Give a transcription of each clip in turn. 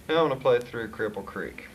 Now I'm going to play through Cripple Creek.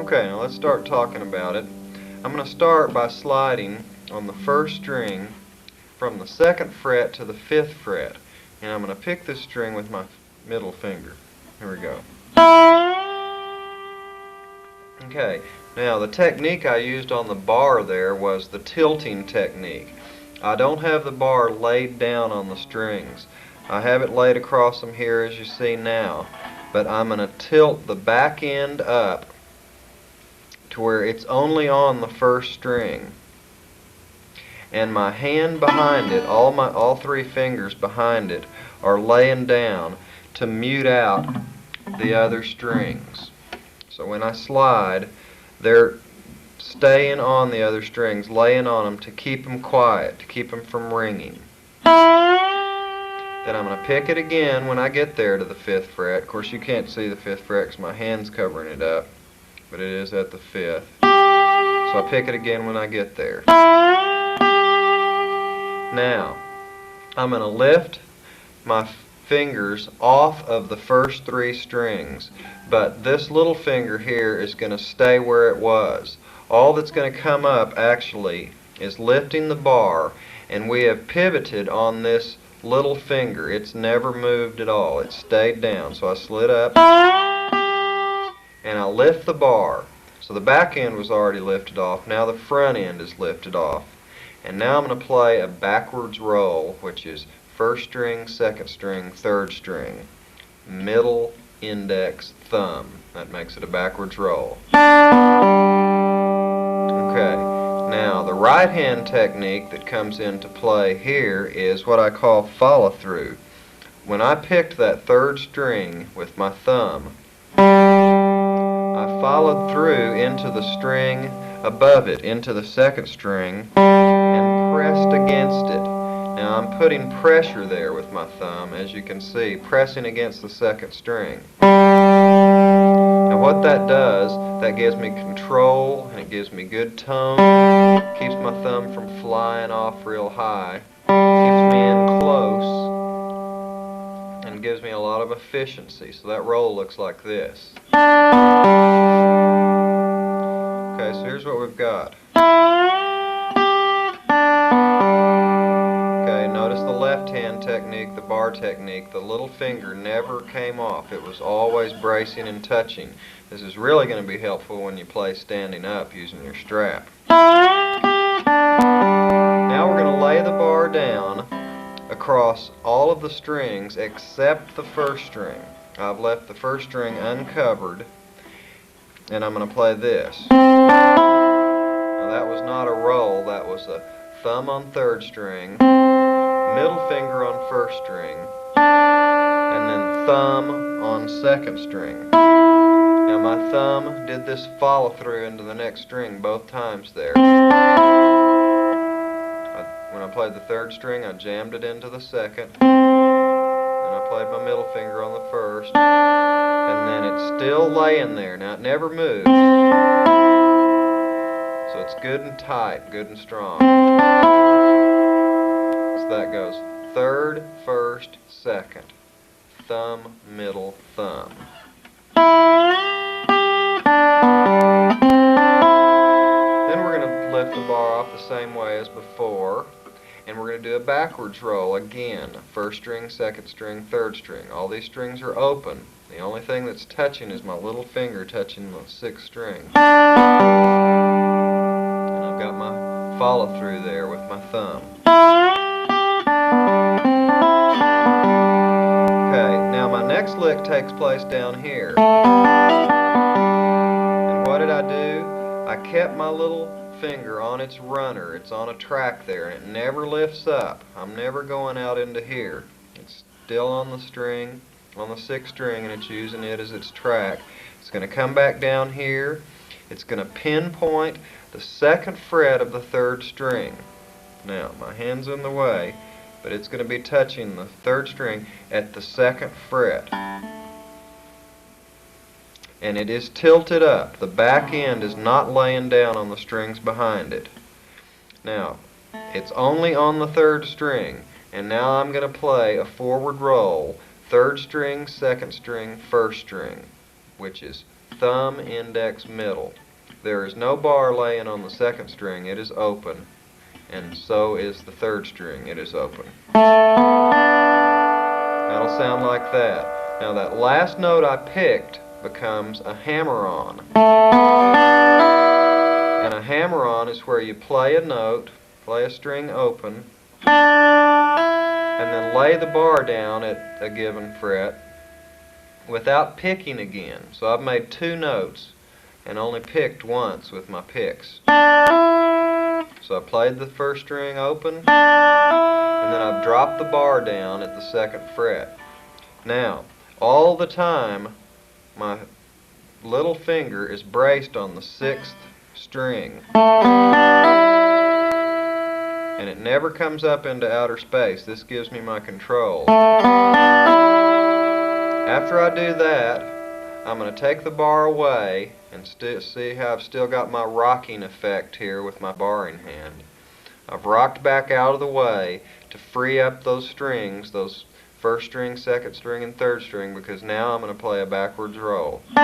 Okay, now let's start talking about it. I'm going to start by sliding on the first string from the 2nd fret to the 5th fret. And I'm going to pick this string with my middle finger. Here we go. Okay, now the technique I used on the bar there was the tilting technique. I don't have the bar laid down on the strings. I have it laid across them here as you see now. But I'm going to tilt the back end up to where it's only on the first string, and my hand behind it, all 3 fingers behind it, are laying down to mute out the other strings. So when I slide, they're staying on the other strings, laying on them to keep them quiet, to keep them from ringing. Then I'm going to pick it again when I get there to the 5th fret. Of course you can't see the 5th fret because my hand's covering it up, but it is at the 5th. So I pick it again when I get there. Now, I'm going to lift my fingers off of the first 3 strings, but this little finger here is going to stay where it was. All that's going to come up actually is lifting the bar, and we have pivoted on this little finger. It's never moved at all. It stayed down. So I slid up and I lift the bar. So the back end was already lifted off. Now the front end is lifted off. And now I'm going to play a backwards roll, which is 1st string, 2nd string, 3rd string, middle, index, thumb. That makes it a backwards roll. Okay, now the right hand technique that comes into play here is what I call follow through. When I picked that 3rd string with my thumb, I followed through into the string above it, into the 2nd string, and pressed against it. Now I'm putting pressure there with my thumb, as you can see, pressing against the 2nd string. Now what that does, that gives me control, and it gives me good tone, keeps my thumb from flying off real high, keeps me in close, and gives me a lot of efficiency. So that roll looks like this. Okay, so here's what we've got. Okay, notice the left hand technique, the bar technique. The little finger never came off. It was always bracing and touching. This is really going to be helpful when you play standing up using your strap. Now we're going to lay the bar down across all of the strings except the 1st string. I've left the 1st string uncovered, and I'm going to play this. Now that was not a roll, that was a thumb on 3rd string, middle finger on 1st string, and then thumb on 2nd string. Now my thumb did this follow through into the next string both times there. When I played the 3rd string, I jammed it into the 2nd, and I played my middle finger on the 1st, and then it's still laying there. Now it never moves, so it's good and tight, good and strong. So that goes 3rd, 1st, 2nd, thumb, middle, thumb. Then we're going to lift the bar off the same way as before, and we're going to do a backwards roll again. 1st string, 2nd string, 3rd string. All these strings are open. The only thing that's touching is my little finger touching the 6th string. And I've got my follow through there with my thumb. Okay, now my next next lick takes place down here. And what did I do? I kept my little finger on its runner. It's on a track there, and it never lifts up. I'm never going out into here. It's still on the string, on the 6th string, and it's using it as its track. It's going to come back down here. It's going to pinpoint the 2nd fret of the 3rd string. Now, my hand's in the way, but it's going to be touching the 3rd string at the 2nd fret. And it is tilted up. The back end is not laying down on the strings behind it. Now, it's only on the 3rd string, and now I'm going to play a forward roll, 3rd string, 2nd string, 1st string, which is thumb, index, middle. There is no bar laying on the 2nd string. It is open, and so is the 3rd string. It is open. That'll sound like that. Now that last note I picked becomes a hammer-on. And a hammer-on is where you play a note, play a string open, and then lay the bar down at a given fret without picking again. So I've made 2 notes and only picked once with my picks. So I played the 1st string open, and then I've dropped the bar down at the 2nd fret. Now, all the time, my little finger is braced on the 6th string, and it never comes up into outer space. This gives me my control. After I do that, I'm going to take the bar away and see how I've still got my rocking effect here with my barring hand. I've rocked back out of the way to free up those strings, those 1st string, 2nd string, and 3rd string, because now I'm going to play a backwards roll. With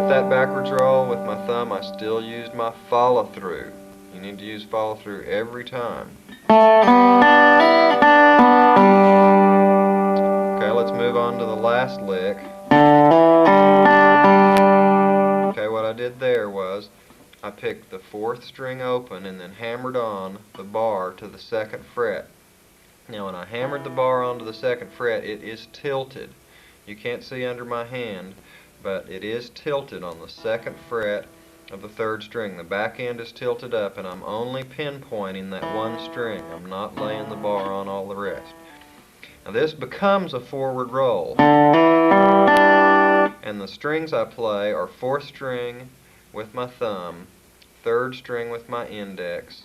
that backwards roll with my thumb, I still used my follow-through. You need to use follow-through every time. Okay, let's move on to the last lick. Okay, what I did there was I picked the 4th string open and then hammered on the bar to the 2nd fret. Now when I hammered the bar onto the 2nd fret, it is tilted. You can't see under my hand, but it is tilted on the 2nd fret of the 3rd string. The back end is tilted up, and I'm only pinpointing that one string. I'm not laying the bar on all the rest. Now this becomes a forward roll, and the strings I play are 4th string with my thumb, 3rd string with my index,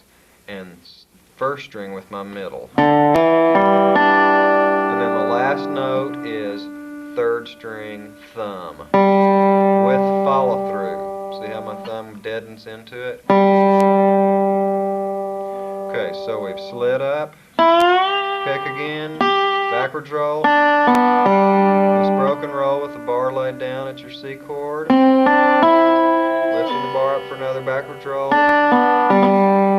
and 1st string with my middle. And then the last note is 3rd string, thumb, with follow-through. See how my thumb deadens into it? Okay, so we've slid up, pick again, backwards roll, this broken roll with the bar laid down at your C chord, lifting the bar up for another backwards roll,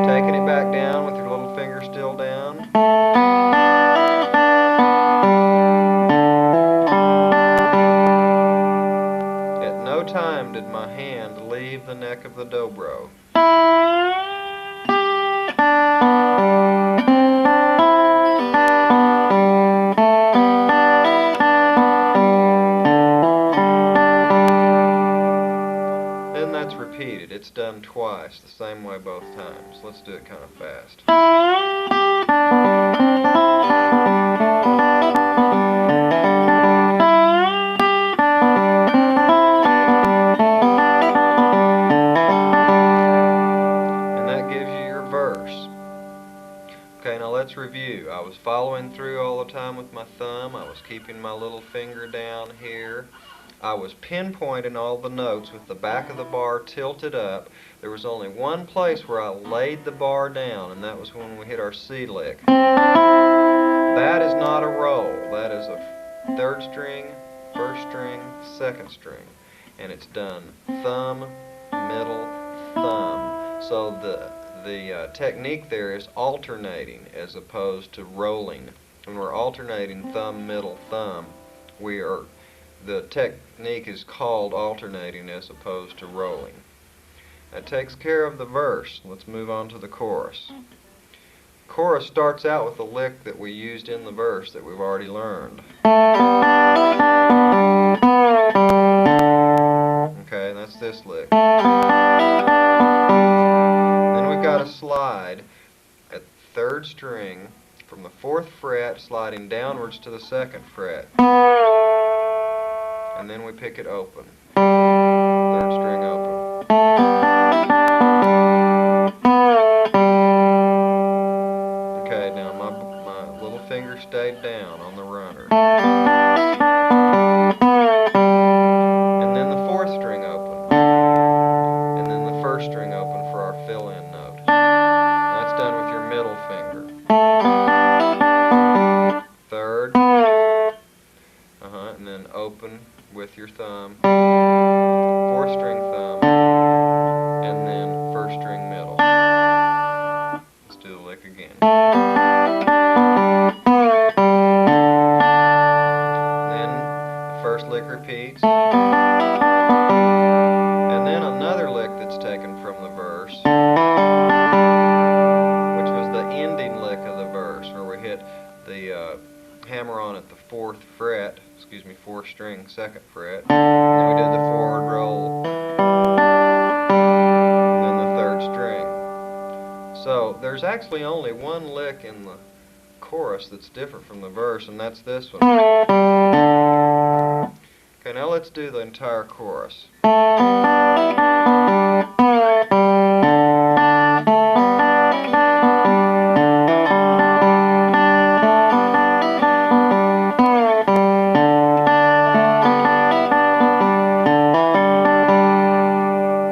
taking it back down with your little finger still down. At no time did my hand leave the neck of the dobro. Then that's repeated. It's done twice, the same way both times. Let's do it kind of fast. Okay, now let's review. I was following through all the time with my thumb. I was keeping my little finger down here. I was pinpointing all the notes with the back of the bar tilted up. There was only one place where I laid the bar down, and that was when we hit our C lick. That is not a roll. That is a 3rd string, 1st string, 2nd string. And it's done thumb, middle, thumb. So the technique there is alternating as opposed to rolling. When we're alternating thumb, middle, thumb, the technique is called alternating as opposed to rolling. That takes care of the verse. Let's move on to the chorus. Chorus starts out with the lick that we used in the verse that we've already learned. Okay, that's this lick. Then we've got a slide at the 3rd string from the 4th fret sliding downwards to the 2nd fret. And then we pick it open. 3rd string open. Okay, now my little finger stayed down on the runner. And then the 4th string open. And then the 1st string open for our fill-in note. That's done with your middle finger. 3rd. And then open with your thumb. 4th string thumb. And then 1st string middle. Let's do the lick again. Then the 1st lick repeats. And then another lick that's taken from the verse, which was the ending lick of the verse, where we hit the hammer on at the 4th fret, 4th string, 2nd fret. Then we did the forward roll. Then the 3rd string. So there's actually only one lick in the chorus that's different from the verse, and that's this one. Okay, now let's do the entire chorus.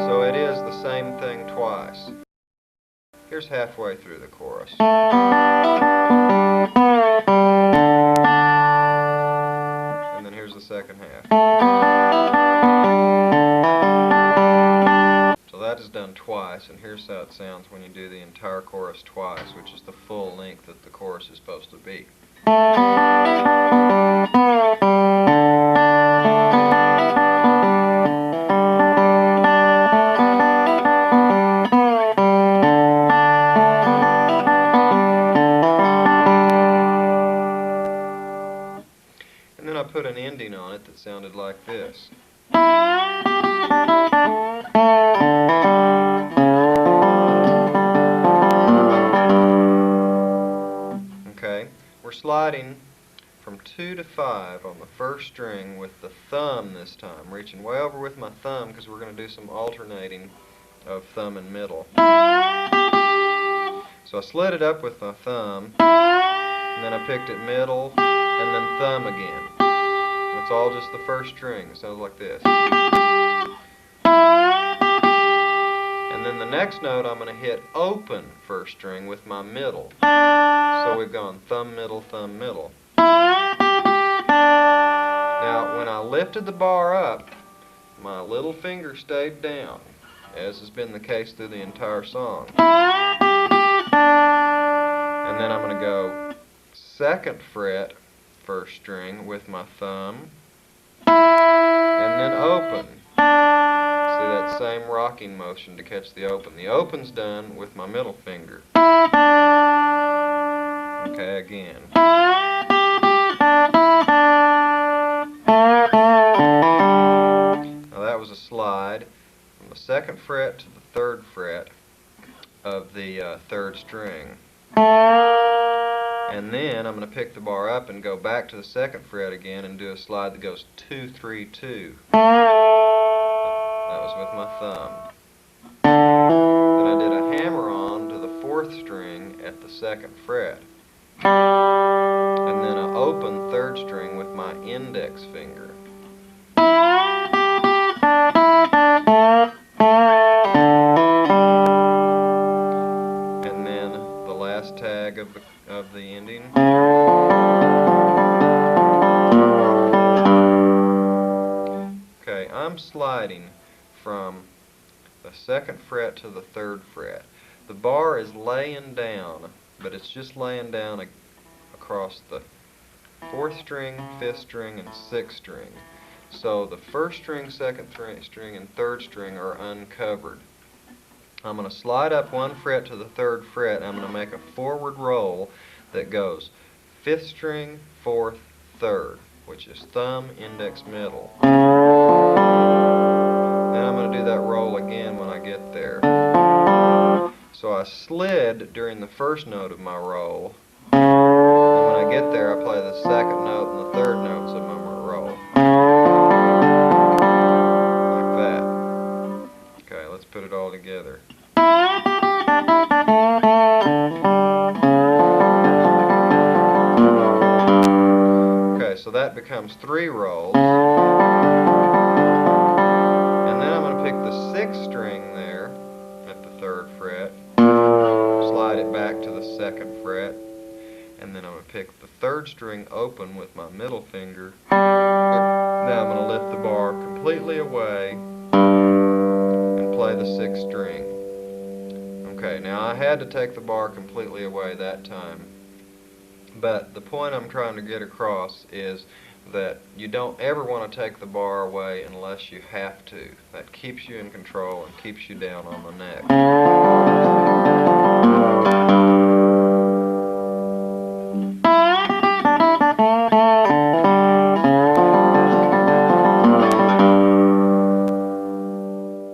So it is the same thing twice. Here's halfway through the chorus. And then here's the second half. So that is done twice, and here's how it sounds when you do the entire chorus twice, which is the full length that the chorus is supposed to be. And then I put an ending on it that sounded like this. Okay, we're sliding from 2 to 5 on the 1st string with the thumb this time, reaching way over with my thumb because we're going to do some alternating of thumb and middle. So I slid it up with my thumb, and then I picked it middle, and then thumb again. It's all just the 1st string. It sounds like this. And then the next note I'm going to hit open 1st string with my middle. So we've gone thumb, middle, thumb, middle. Now when I lifted the bar up, my little finger stayed down, as has been the case through the entire song. And then I'm going to go 2nd fret 1st string with my thumb, and then open. See that same rocking motion to catch the open. The open's done with my middle finger. Okay, again. Now that was a slide from the 2nd fret to the 3rd fret of the 3rd string. And then I'm going to pick the bar up and go back to the 2nd fret again and do a slide that goes 2, 3, 2. That was with my thumb. Then I did a hammer on to the 4th string at the 2nd fret. And then an open 3rd string with my index finger. And then the last tag of the ending. Okay, I'm sliding from the 2nd fret to the 3rd fret. The bar is laying down, but it's just laying down across the 4th string, 5th string, and 6th string. So the 1st string, 2nd string, and 3rd string are uncovered. I'm going to slide up 1 fret to the 3rd fret, and I'm going to make a forward roll that goes 5th string, 4th, 3rd, which is thumb, index, middle. Then I'm going to do that roll again when I get there. So I slid during the first note of my roll, and when I get there I play the 2nd note and the 3rd notes of my roll. Like that. Okay, let's put it all together. Okay, so that becomes 3 rolls. And then I'm going to pick the 6th string there at the 3rd fret, slide it back to the 2nd fret, and then I'm going to pick the 3rd string open with my middle finger. Now I'm going to lift the bar completely away and play the 6th string. Okay, now I had to take the bar completely away that time, but the point I'm trying to get across is that you don't ever want to take the bar away unless you have to. That keeps you in control and keeps you down on the neck.